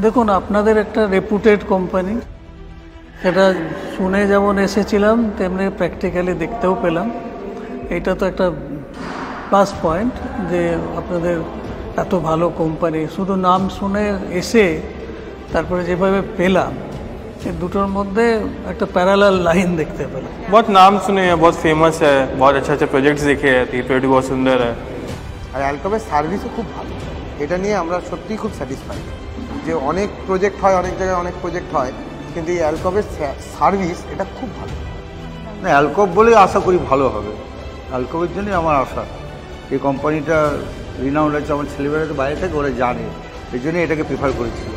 দেখুন, আপনাদের একটা রেপুটেড কোম্পানি, সেটা শুনে যেমন এসেছিলাম তেমনি প্র্যাকটিক্যালি দেখতেও পেলাম। এটা তো একটা প্লাস পয়েন্ট যে আপনাদের এত ভালো কোম্পানি, শুধু নাম শুনে এসে তারপরে যেভাবে পেলাম, এই দুটোর মধ্যে একটা প্যারালাল লাইন দেখতে পেলাম। बहुत नाम सुने हैं, बहुत फेमस है, बहुत अच्छे अच्छे प्रोजेक्ट्स देखे हैं, टीपीटी बहुत सुंदर है। আর অ্যালকমের সার্ভিসও খুব ভালো, এটা নিয়ে আমরা সত্যিই খুব স্যাটিসফাইড। যে অনেক প্রজেক্ট হয়, অনেক জায়গায় অনেক প্রজেক্ট হয়, কিন্তু এই অ্যালকমের সার্ভিস এটা খুব ভালো। না, অ্যালকম বলেই আশা করি ভালো হবে। অ্যালকমের জন্যই আমার আশা। এই কোম্পানিটা রিনাউন্ড আছে, আমার ছেলেমেয়েরা তো বাইরে থেকে ওরা জানে, এই জন্যই এটাকে প্রেফার করেছিল।